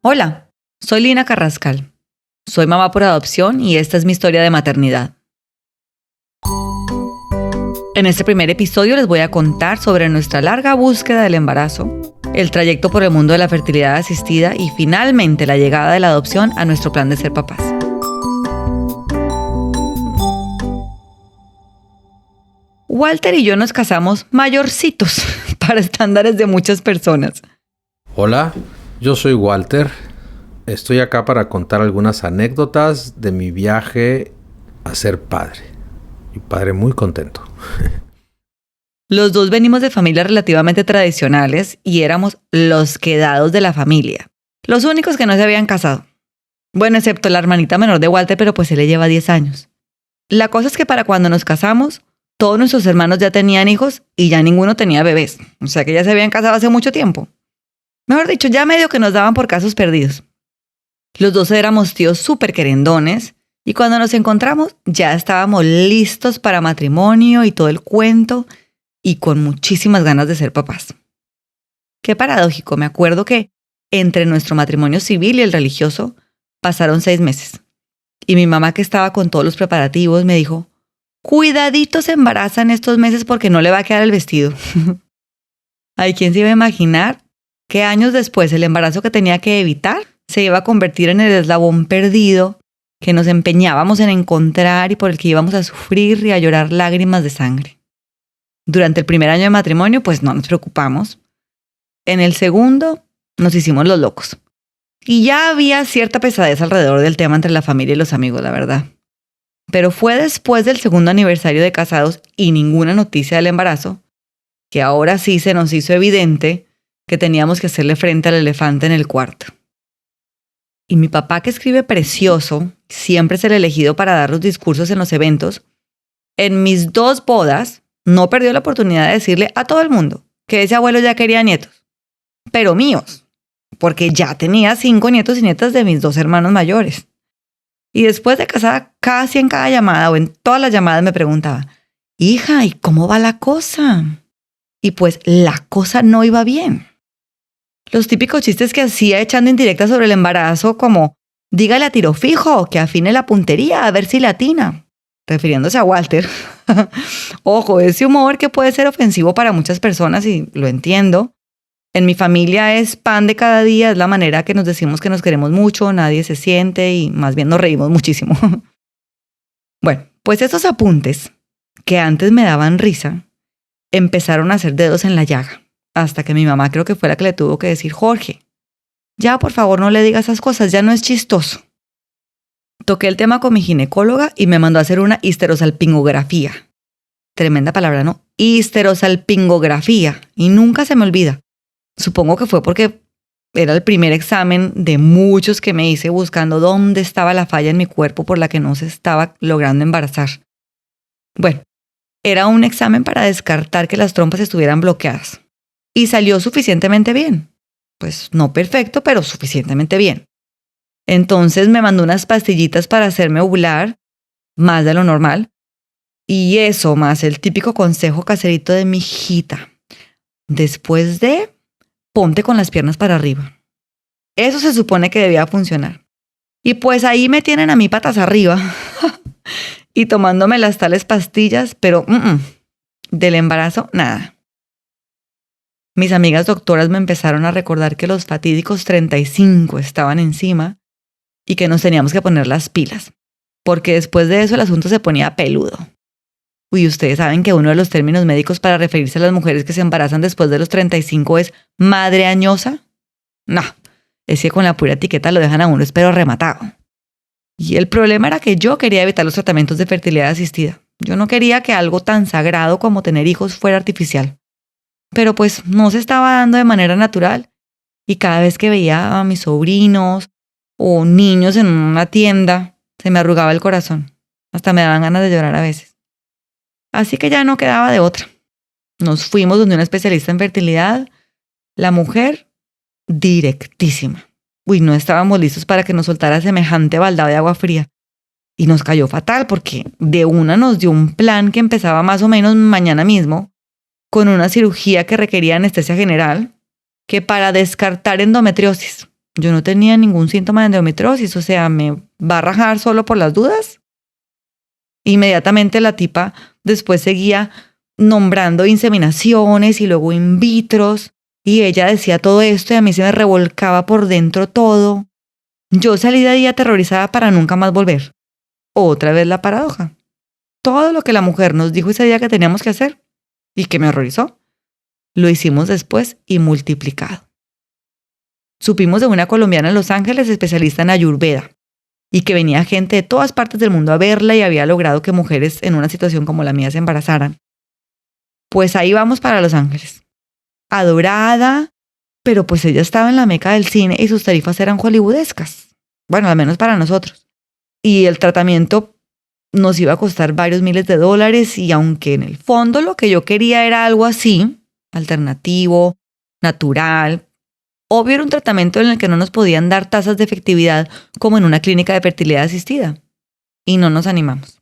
Hola, soy Lina Carrascal. Soy mamá por adopción y esta es mi historia de maternidad. En este primer episodio les voy a contar sobre nuestra larga búsqueda del embarazo, el trayecto por el mundo de la fertilidad asistida y finalmente la llegada de la adopción a nuestro plan de ser papás. Walter y yo nos casamos mayorcitos para estándares de muchas personas. Hola, yo soy Walter. Estoy acá para contar algunas anécdotas de mi viaje a ser padre. Y padre muy contento. Los dos venimos de familias relativamente tradicionales y éramos los quedados de la familia. Los únicos que no se habían casado. Bueno, excepto la hermanita menor de Walter, pero pues él le lleva 10 años. La cosa es que para cuando nos casamos, todos nuestros hermanos ya tenían hijos y ya ninguno tenía bebés. O sea que ya se habían casado hace mucho tiempo. Mejor dicho, ya medio que nos daban por casos perdidos. Los dos éramos tíos súper querendones y cuando nos encontramos ya estábamos listos para matrimonio y todo el cuento y con muchísimas ganas de ser papás. Qué paradójico, me acuerdo que entre nuestro matrimonio civil y el religioso pasaron 6 meses. Y mi mamá, que estaba con todos los preparativos, me dijo: cuidadito se embaraza en estos meses porque no le va a quedar el vestido. ¿Hay quien se iba a imaginar que años después el embarazo que tenía que evitar se iba a convertir en el eslabón perdido que nos empeñábamos en encontrar y por el que íbamos a sufrir y a llorar lágrimas de sangre? Durante el primer año de matrimonio, pues no nos preocupamos. En el segundo, nos hicimos los locos. Y ya había cierta pesadez alrededor del tema entre la familia y los amigos, la verdad. Pero fue después del segundo aniversario de casados y ninguna noticia del embarazo, que ahora sí se nos hizo evidente que teníamos que hacerle frente al elefante en el cuarto. Y mi papá, que escribe precioso, siempre es el elegido para dar los discursos en los eventos, en mis 2 bodas no perdió la oportunidad de decirle a todo el mundo que ese abuelo ya quería nietos, pero míos, porque ya tenía 5 nietos y nietas de mis 2 hermanos mayores. Y después de casada, casi en cada llamada o en todas las llamadas me preguntaba: hija, ¿y cómo va la cosa? Y pues la cosa no iba bien. Los típicos chistes que hacía echando indirectas sobre el embarazo, como: dígale a tiro fijo que afine la puntería a ver si le atina, refiriéndose a Walter. Ojo, ese humor que puede ser ofensivo para muchas personas y lo entiendo. En mi familia es pan de cada día, es la manera que nos decimos que nos queremos mucho, nadie se siente y más bien nos reímos muchísimo. Bueno, pues esos apuntes, que antes me daban risa, empezaron a hacer dedos en la llaga, hasta que mi mamá creo que fue la que le tuvo que decir: Jorge, ya por favor no le digas esas cosas, ya no es chistoso. Toqué el tema con mi ginecóloga y me mandó a hacer una histerosalpingografía. Tremenda palabra, ¿no? Histerosalpingografía, y nunca se me olvida. Supongo que fue porque era el primer examen de muchos que me hice buscando dónde estaba la falla en mi cuerpo por la que no se estaba logrando embarazar. Bueno, era un examen para descartar que las trompas estuvieran bloqueadas. Y salió suficientemente bien. Pues no perfecto, pero suficientemente bien. Entonces me mandó unas pastillitas para hacerme ovular, más de lo normal. Y eso, más el típico consejo caserito de mi hijita: después de, ponte con las piernas para arriba. Eso se supone que debía funcionar. Y pues ahí me tienen a mí patas arriba y tomándome las tales pastillas, pero del embarazo, nada. Mis amigas doctoras me empezaron a recordar que los fatídicos 35 estaban encima y que nos teníamos que poner las pilas, porque después de eso el asunto se ponía peludo. Uy, ustedes saben que uno de los términos médicos para referirse a las mujeres que se embarazan después de los 35 es madre añosa. No, es que con la pura etiqueta lo dejan a uno espero rematado. Y el problema era que yo quería evitar los tratamientos de fertilidad asistida. Yo no quería que algo tan sagrado como tener hijos fuera artificial. Pero pues no se estaba dando de manera natural y cada vez que veía a mis sobrinos o niños en una tienda se me arrugaba el corazón. Hasta me daban ganas de llorar a veces. Así que ya no quedaba de otra. Nos fuimos donde una especialista en fertilidad, la mujer directísima. Uy, no estábamos listos para que nos soltara semejante baldado de agua fría. Y nos cayó fatal porque de una nos dio un plan que empezaba más o menos mañana mismo, con una cirugía que requería anestesia general, que para descartar endometriosis. Yo no tenía ningún síntoma de endometriosis, o sea, ¿me va a rajar solo por las dudas? Inmediatamente la tipa después seguía nombrando inseminaciones y luego in vitros, y ella decía todo esto y a mí se me revolcaba por dentro todo. Yo salí de ahí aterrorizada para nunca más volver. Otra vez la paradoja. Todo lo que la mujer nos dijo ese día que teníamos que hacer y que me horrorizó, lo hicimos después y multiplicado. Supimos de una colombiana en Los Ángeles especialista en Ayurveda y que venía gente de todas partes del mundo a verla y había logrado que mujeres en una situación como la mía se embarazaran. Pues ahí vamos para Los Ángeles. Adorada, pero pues ella estaba en la meca del cine y sus tarifas eran hollywoodescas. Bueno, al menos para nosotros. Y el tratamiento nos iba a costar varios miles de dólares y aunque en el fondo lo que yo quería era algo así, alternativo, natural, obvio era un tratamiento en el que no nos podían dar tasas de efectividad como en una clínica de fertilidad asistida. Y no nos animamos.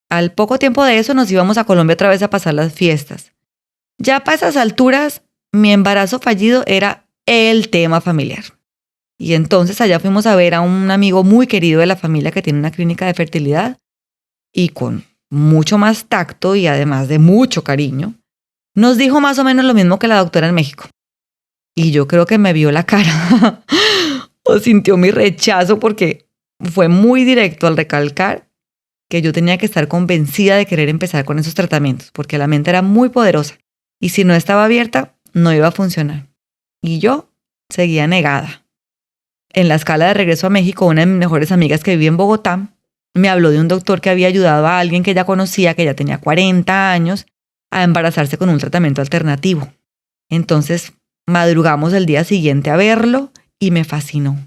Al poco tiempo de eso nos íbamos a Colombia otra vez a pasar las fiestas. Ya para esas alturas, mi embarazo fallido era el tema familiar. Y entonces allá fuimos a ver a un amigo muy querido de la familia que tiene una clínica de fertilidad y con mucho más tacto y además de mucho cariño, nos dijo más o menos lo mismo que la doctora en México. Y yo creo que me vio la cara o sintió mi rechazo porque fue muy directo al recalcar que yo tenía que estar convencida de querer empezar con esos tratamientos porque la mente era muy poderosa y si no estaba abierta no iba a funcionar. Y yo seguía negada. En la escala de regreso a México, una de mis mejores amigas que vivía en Bogotá me habló de un doctor que había ayudado a alguien que ella conocía, que ya tenía 40 años, a embarazarse con un tratamiento alternativo. Entonces, madrugamos el día siguiente a verlo y me fascinó.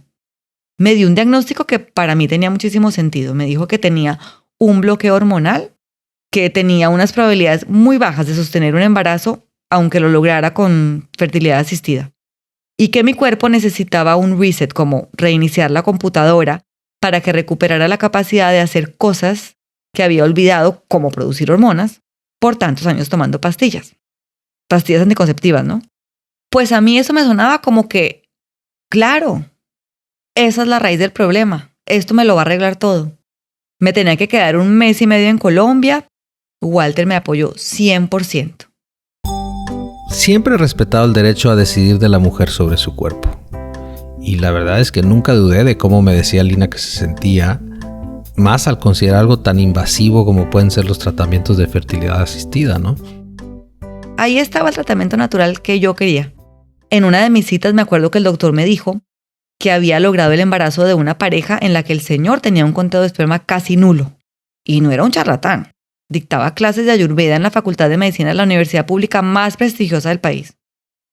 Me dio un diagnóstico que para mí tenía muchísimo sentido. Me dijo que tenía un bloqueo hormonal, que tenía unas probabilidades muy bajas de sostener un embarazo, aunque lo lograra con fertilidad asistida. Y que mi cuerpo necesitaba un reset, como reiniciar la computadora para que recuperara la capacidad de hacer cosas que había olvidado, como producir hormonas, por tantos años tomando pastillas. Pastillas anticonceptivas, ¿no? Pues a mí eso me sonaba como que, claro, esa es la raíz del problema. Esto me lo va a arreglar todo. Me tenía que quedar 1 mes y medio en Colombia. Walter me apoyó 100%. Siempre he respetado el derecho a decidir de la mujer sobre su cuerpo. Y la verdad es que nunca dudé de cómo me decía Lina que se sentía, más al considerar algo tan invasivo como pueden ser los tratamientos de fertilidad asistida, ¿no? Ahí estaba el tratamiento natural que yo quería. En una de mis citas me acuerdo que el doctor me dijo que había logrado el embarazo de una pareja en la que el señor tenía un conteo de esperma casi nulo. Y no era un charlatán. Dictaba clases de Ayurveda en la Facultad de Medicina de la universidad pública más prestigiosa del país.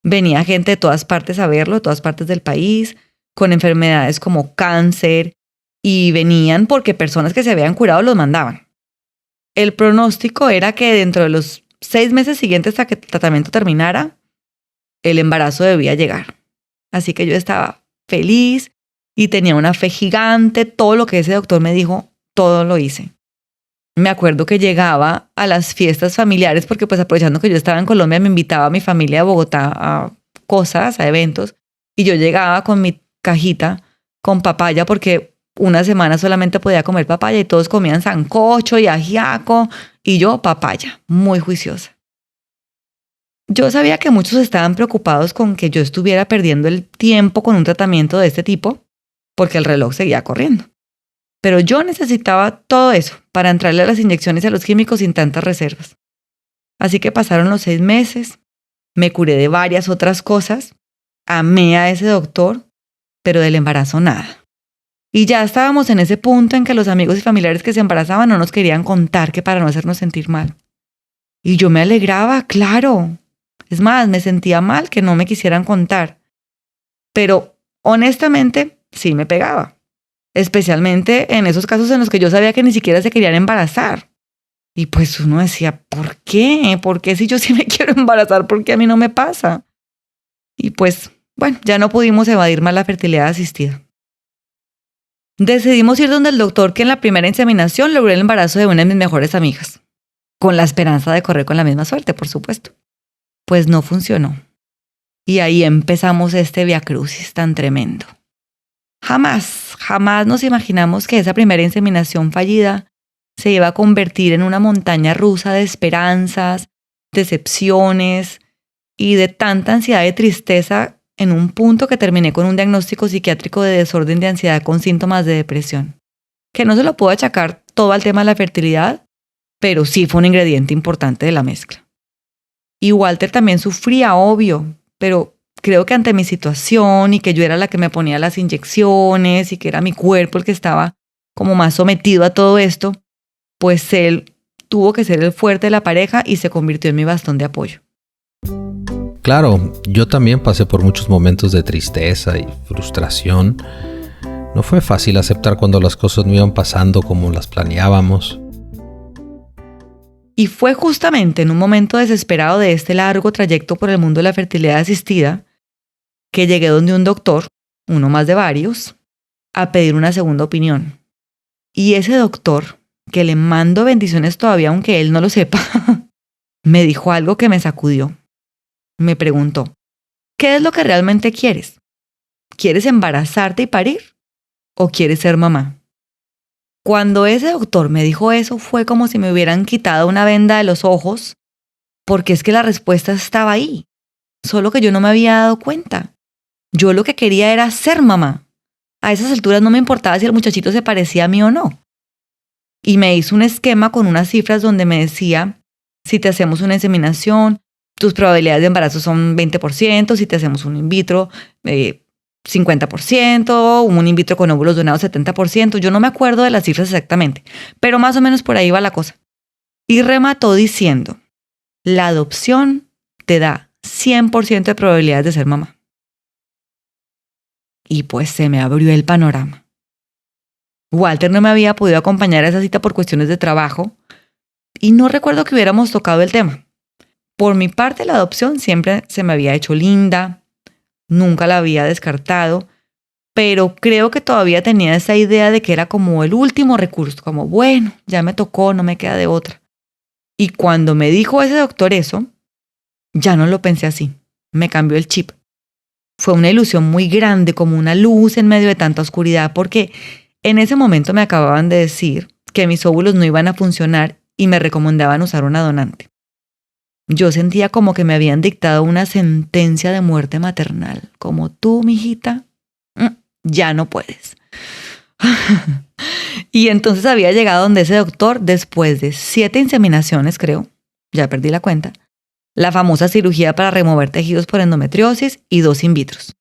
Venía gente de todas partes a verlo, de todas partes del país, con enfermedades como cáncer, y venían porque personas que se habían curado los mandaban. El pronóstico era que dentro de los 6 meses siguientes a que el tratamiento terminara, el embarazo debía llegar. Así que yo estaba feliz y tenía una fe gigante. Todo lo que ese doctor me dijo, todo lo hice. Me acuerdo que llegaba a las fiestas familiares porque pues aprovechando que yo estaba en Colombia me invitaba a mi familia de Bogotá a cosas, a eventos, y yo llegaba con mi cajita con papaya porque una semana solamente podía comer papaya y todos comían sancocho y ajiaco y yo papaya, muy juiciosa. Yo sabía que muchos estaban preocupados con que yo estuviera perdiendo el tiempo con un tratamiento de este tipo porque el reloj seguía corriendo. Pero yo necesitaba todo eso para entrarle a las inyecciones y a los químicos sin tantas reservas. Así que pasaron los 6 meses, me curé de varias otras cosas, amé a ese doctor, pero del embarazo nada. Y ya estábamos en ese punto en que los amigos y familiares que se embarazaban no nos querían contar que para no hacernos sentir mal. Y yo me alegraba, claro. Es más, me sentía mal que no me quisieran contar. Pero honestamente sí me pegaba. Especialmente en esos casos en los que yo sabía que ni siquiera se querían embarazar. Y pues uno decía, ¿por qué? ¿Por qué si yo sí me quiero embarazar? ¿Por qué a mí no me pasa? Y pues, bueno, ya no pudimos evadir más la fertilidad asistida. Decidimos ir donde el doctor que en la primera inseminación logró el embarazo de una de mis mejores amigas, con la esperanza de correr con la misma suerte, por supuesto. Pues no funcionó. Y ahí empezamos este viacrucis tan tremendo. Jamás nos imaginamos que esa primera inseminación fallida se iba a convertir en una montaña rusa de esperanzas, decepciones y de tanta ansiedad y tristeza en un punto que terminé con un diagnóstico psiquiátrico de desorden de ansiedad con síntomas de depresión, que no se lo puedo achacar todo al tema de la fertilidad, pero sí fue un ingrediente importante de la mezcla. Y Walter también sufría, obvio, pero creo que ante mi situación y que yo era la que me ponía las inyecciones y que era mi cuerpo el que estaba como más sometido a todo esto, pues él tuvo que ser el fuerte de la pareja y se convirtió en mi bastón de apoyo. Claro, yo también pasé por muchos momentos de tristeza y frustración. No fue fácil aceptar cuando las cosas no iban pasando como las planeábamos. Y fue justamente en un momento desesperado de este largo trayecto por el mundo de la fertilidad asistida que llegué donde un doctor, uno más de varios, a pedir una segunda opinión. Y ese doctor, que le mando bendiciones todavía aunque él no lo sepa, me dijo algo que me sacudió. Me preguntó, ¿qué es lo que realmente quieres? ¿Quieres embarazarte y parir? ¿O quieres ser mamá? Cuando ese doctor me dijo eso fue como si me hubieran quitado una venda de los ojos, porque es que la respuesta estaba ahí, solo que yo no me había dado cuenta. Yo lo que quería era ser mamá. A esas alturas no me importaba si el muchachito se parecía a mí o no. Y me hizo un esquema con unas cifras donde me decía, si te hacemos una inseminación, tus probabilidades de embarazo son 20%, si te hacemos un in vitro, 50%, un in vitro con óvulos donados 70%, yo no me acuerdo de las cifras exactamente, pero más o menos por ahí va la cosa. Y remató diciendo, la adopción te da 100% de probabilidades de ser mamá. Y pues se me abrió el panorama. Walter no me había podido acompañar a esa cita por cuestiones de trabajo y no recuerdo que hubiéramos tocado el tema. Por mi parte, la adopción siempre se me había hecho linda, nunca la había descartado, pero creo que todavía tenía esa idea de que era como el último recurso, como bueno, ya me tocó, no me queda de otra. Y cuando me dijo ese doctor eso, ya no lo pensé así, me cambió el chip. Fue una ilusión muy grande, como una luz en medio de tanta oscuridad, porque en ese momento me acababan de decir que mis óvulos no iban a funcionar y me recomendaban usar una donante. Yo sentía como que me habían dictado una sentencia de muerte maternal, como tú, mijita, ya no puedes. Y entonces había llegado donde ese doctor después de 7 inseminaciones, creo, ya perdí la cuenta, la famosa cirugía para remover tejidos por endometriosis y 2 in vitros.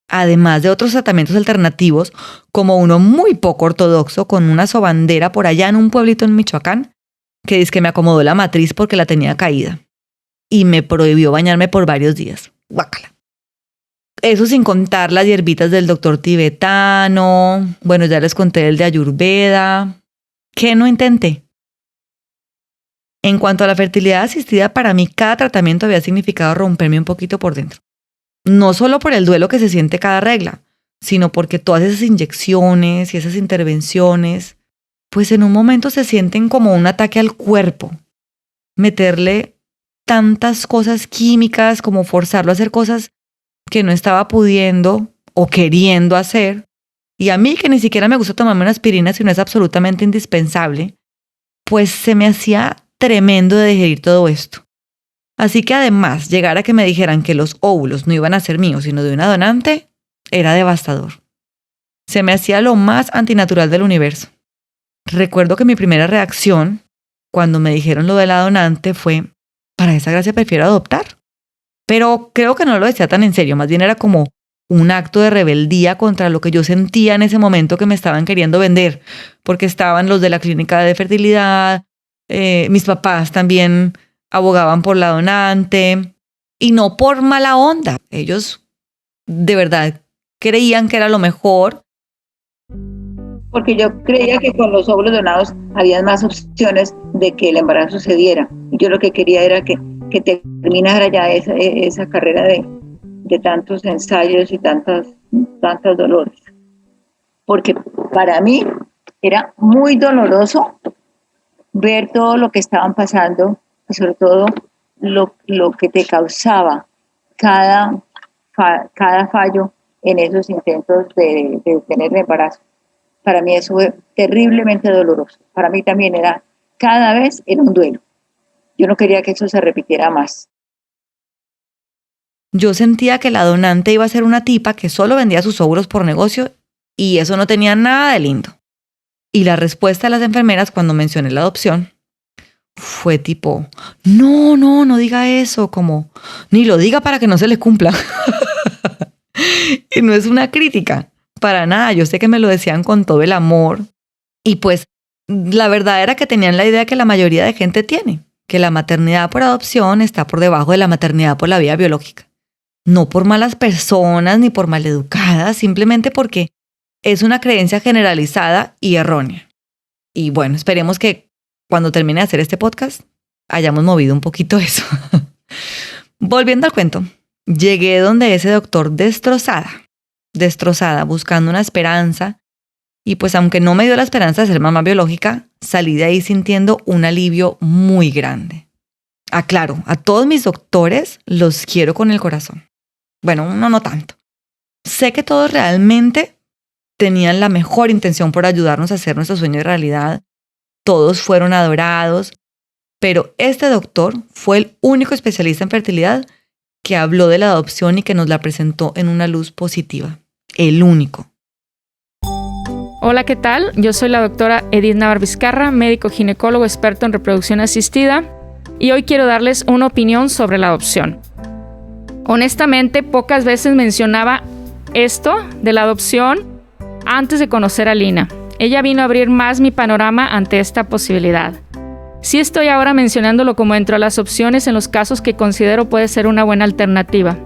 Además de otros tratamientos alternativos, como uno muy poco ortodoxo con una sobandera por allá en un pueblito en Michoacán, que dice que me acomodó la matriz porque la tenía caída. Y me prohibió bañarme por varios días. Guácala. Eso sin contar las hierbitas del doctor tibetano. Bueno, ya les conté el de Ayurveda. ¿Qué no intenté? En cuanto a la fertilidad asistida, para mí cada tratamiento había significado romperme un poquito por dentro. No solo por el duelo que se siente cada regla, sino porque todas esas inyecciones y esas intervenciones, pues en un momento se sienten como un ataque al cuerpo. Meterle tantas cosas químicas, como forzarlo a hacer cosas que no estaba pudiendo o queriendo hacer. Y a mí, que ni siquiera me gusta tomarme una aspirina si no es absolutamente indispensable, pues se me hacía tremendo de digerir todo esto. Así que además, llegar a que me dijeran que los óvulos no iban a ser míos, sino de una donante, era devastador. Se me hacía lo más antinatural del universo. Recuerdo que mi primera reacción, cuando me dijeron lo de la donante, fue, para esa gracia prefiero adoptar. Pero creo que no lo decía tan en serio, más bien era como un acto de rebeldía contra lo que yo sentía en ese momento que me estaban queriendo vender, porque estaban los de la clínica de fertilidad, mis papás también abogaban por la donante, y no por mala onda. Ellos de verdad creían que era lo mejor. Porque yo creía que con los óvulos donados había más opciones de que el embarazo se diera. Yo lo que quería era que terminara ya esa carrera de tantos ensayos y tantos dolores. Porque para mí era muy doloroso ver todo lo que estaban pasando y sobre todo lo que te causaba cada fallo en esos intentos de detener el embarazo. Para mí eso fue terriblemente doloroso. Para mí también cada vez era un duelo. Yo no quería que eso se repitiera más. Yo sentía que la donante iba a ser una tipa que solo vendía sus óvulos por negocio y eso no tenía nada de lindo. Y la respuesta de las enfermeras cuando mencioné la adopción fue tipo, no diga eso, como, ni lo diga para que no se le cumpla. Y no es una crítica, para nada. Yo sé que me lo decían con todo el amor. Y pues la verdad era que tenían la idea que la mayoría de gente tiene, que la maternidad por adopción está por debajo de la maternidad por la vía biológica. No por malas personas ni por maleducadas, simplemente porque es una creencia generalizada y errónea. Y bueno, esperemos que cuando termine de hacer este podcast hayamos movido un poquito eso. Volviendo al cuento, llegué donde ese doctor destrozada, buscando una esperanza. Y pues aunque no me dio la esperanza de ser mamá biológica, salí de ahí sintiendo un alivio muy grande. Aclaro, a todos mis doctores los quiero con el corazón. Bueno, uno no tanto. Sé que todos realmente tenían la mejor intención por ayudarnos a hacer nuestro sueño realidad. Todos fueron adorados, pero este doctor fue el único especialista en fertilidad que habló de la adopción y que nos la presentó en una luz positiva. El único. Hola, ¿qué tal? Yo soy la doctora Edith Navar Vizcarra, médico ginecólogo experto en reproducción asistida, y hoy quiero darles una opinión sobre la adopción. Honestamente, pocas veces mencionaba esto de la adopción antes de conocer a Lina. Ella vino a abrir más mi panorama ante esta posibilidad. Sí estoy ahora mencionándolo como dentro de las opciones en los casos que considero puede ser una buena alternativa.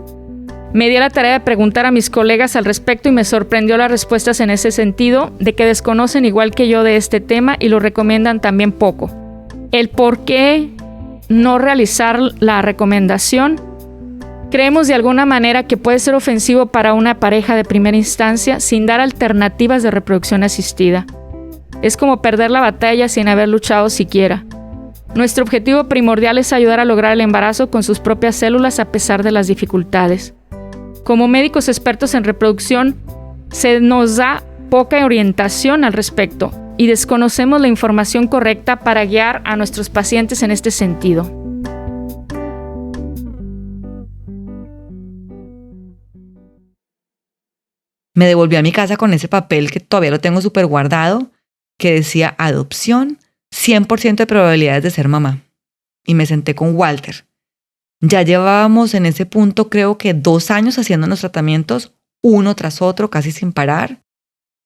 Me di a la tarea de preguntar a mis colegas al respecto y me sorprendió las respuestas en ese sentido, de que desconocen igual que yo de este tema y lo recomiendan también poco. El por qué no realizar la recomendación, creemos de alguna manera que puede ser ofensivo para una pareja de primera instancia sin dar alternativas de reproducción asistida. Es como perder la batalla sin haber luchado siquiera. Nuestro objetivo primordial es ayudar a lograr el embarazo con sus propias células a pesar de las dificultades. Como médicos expertos en reproducción, se nos da poca orientación al respecto y desconocemos la información correcta para guiar a nuestros pacientes en este sentido. Me devolví a mi casa con ese papel que todavía lo tengo súper guardado, que decía adopción, 100% de probabilidades de ser mamá. Y me senté con Walter. Ya llevábamos en ese punto creo que 2 años haciendo los tratamientos, uno tras otro, casi sin parar.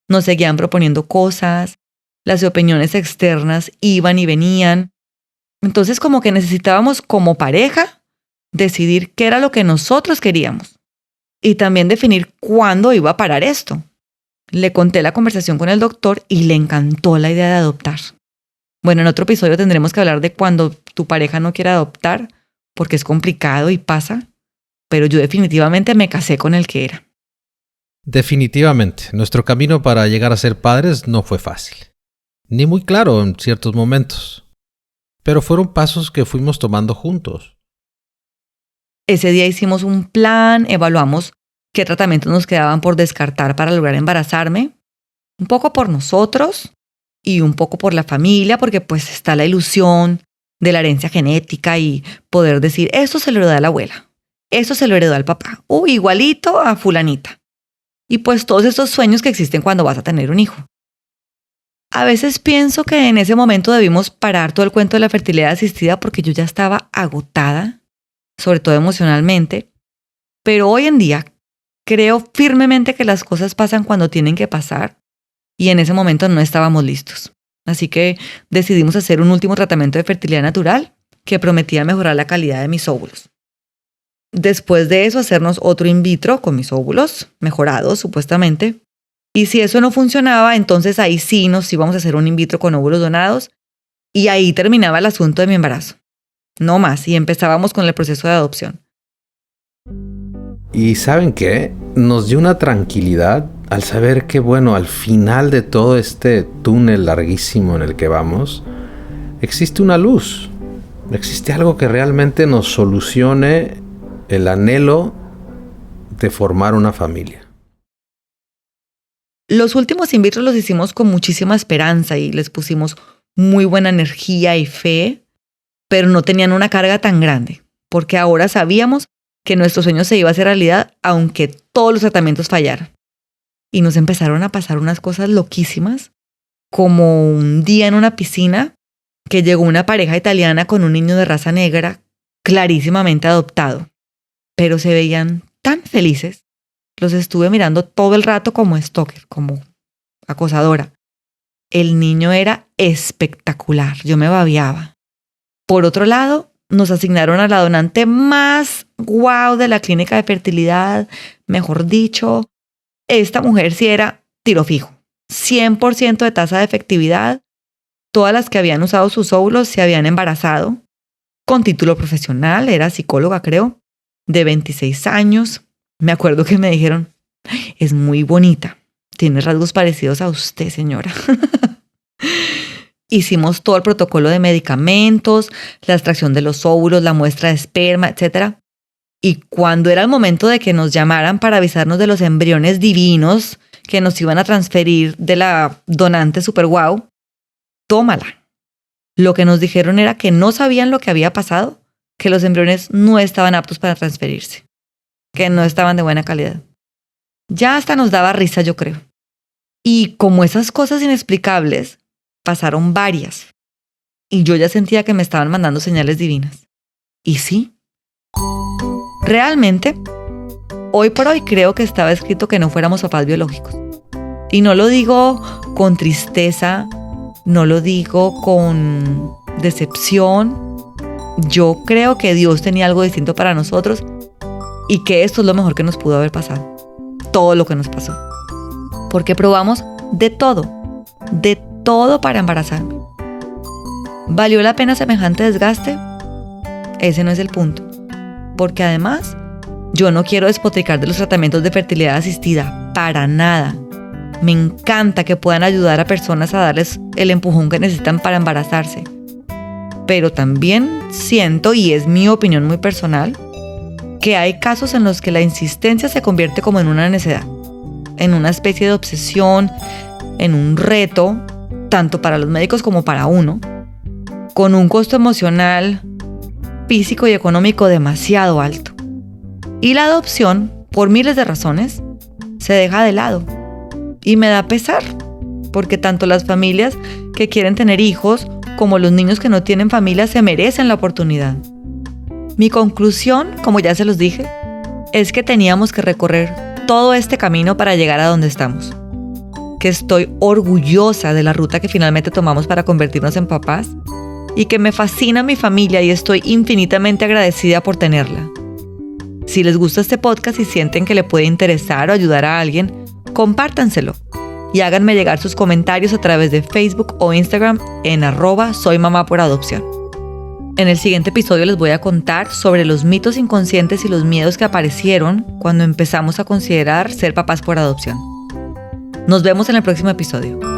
Nos seguían proponiendo cosas, las opiniones externas iban y venían. Entonces como que necesitábamos como pareja decidir qué era lo que nosotros queríamos y también definir cuándo iba a parar esto. Le conté la conversación con el doctor y le encantó la idea de adoptar. Bueno, en otro episodio tendremos que hablar de cuando tu pareja no quiere adoptar, porque es complicado y pasa, pero yo definitivamente me casé con el que era. Definitivamente, nuestro camino para llegar a ser padres no fue fácil, ni muy claro en ciertos momentos, pero fueron pasos que fuimos tomando juntos. Ese día hicimos un plan, evaluamos qué tratamientos nos quedaban por descartar para lograr embarazarme, un poco por nosotros y un poco por la familia, porque pues está la ilusión de la herencia genética y poder decir, esto se lo heredó a la abuela, esto se lo heredó al papá, igualito a fulanita. Y pues todos esos sueños que existen cuando vas a tener un hijo. A veces pienso que en ese momento debimos parar todo el cuento de la fertilidad asistida porque yo ya estaba agotada, sobre todo emocionalmente, pero hoy en día creo firmemente que las cosas pasan cuando tienen que pasar y en ese momento no estábamos listos. Así que decidimos hacer un último tratamiento de fertilidad natural que prometía mejorar la calidad de mis óvulos. Después de eso, hacernos otro in vitro con mis óvulos, mejorados supuestamente. Y si eso no funcionaba, entonces ahí sí nos íbamos a hacer un in vitro con óvulos donados y ahí terminaba el asunto de mi embarazo. No más, y empezábamos con el proceso de adopción. ¿Y saben qué? Nos dio una tranquilidad al saber que, bueno, al final de todo este túnel larguísimo en el que vamos, existe una luz. Existe algo que realmente nos solucione el anhelo de formar una familia. Los últimos in vitro los hicimos con muchísima esperanza y les pusimos muy buena energía y fe, pero no tenían una carga tan grande, porque ahora sabíamos que nuestro sueño se iba a hacer realidad aunque todos los tratamientos fallaran. Y nos empezaron a pasar unas cosas loquísimas, como un día en una piscina que llegó una pareja italiana con un niño de raza negra clarísimamente adoptado, pero se veían tan felices. Los estuve mirando todo el rato como stalker, como acosadora. El niño era espectacular, yo me babiaba. Por otro lado, nos asignaron a la donante más guau de la clínica de fertilidad. Mejor dicho, esta mujer sí era tiro fijo. 100% de tasa de efectividad. Todas las que habían usado sus óvulos se habían embarazado. Con título profesional, era psicóloga creo, de 26 años. Me acuerdo que me dijeron, es muy bonita, tiene rasgos parecidos a usted, señora. Hicimos todo el protocolo de medicamentos, la extracción de los óvulos, la muestra de esperma, etc. Y cuando era el momento de que nos llamaran para avisarnos de los embriones divinos que nos iban a transferir de la donante super guau, tómala. Lo que nos dijeron era que no sabían lo que había pasado, que los embriones no estaban aptos para transferirse, que no estaban de buena calidad. Ya hasta nos daba risa, yo creo. Y como esas cosas inexplicables, pasaron varias. Y yo ya sentía que me estaban mandando señales divinas. Y sí, realmente, hoy por hoy creo que estaba escrito que no fuéramos papás biológicos. Y no lo digo con tristeza, no lo digo con decepción. Yo creo que Dios tenía algo distinto para nosotros y que esto es lo mejor que nos pudo haber pasado. Todo lo que nos pasó. Porque probamos de todo para embarazarme. ¿Valió la pena semejante desgaste? Ese no es el punto. Porque además, yo no quiero despotricar de los tratamientos de fertilidad asistida, para nada. Me encanta que puedan ayudar a personas a darles el empujón que necesitan para embarazarse. Pero también siento, y es mi opinión muy personal, que hay casos en los que la insistencia se convierte como en una necedad, en una especie de obsesión, en un reto, tanto para los médicos como para uno, con un costo emocional, físico y económico demasiado alto. Y la adopción, por miles de razones, se deja de lado. Y me da pesar, porque tanto las familias que quieren tener hijos como los niños que no tienen familia se merecen la oportunidad. Mi conclusión, como ya se los dije, es que teníamos que recorrer todo este camino para llegar a donde estamos. Que estoy orgullosa de la ruta que finalmente tomamos para convertirnos en papás y que me fascina mi familia y estoy infinitamente agradecida por tenerla. Si les gusta este podcast y sienten que le puede interesar o ayudar a alguien, compártanselo y háganme llegar sus comentarios a través de Facebook o Instagram en @soymamaporadopción. En el siguiente episodio les voy a contar sobre los mitos inconscientes y los miedos que aparecieron cuando empezamos a considerar ser papás por adopción. Nos vemos en el próximo episodio.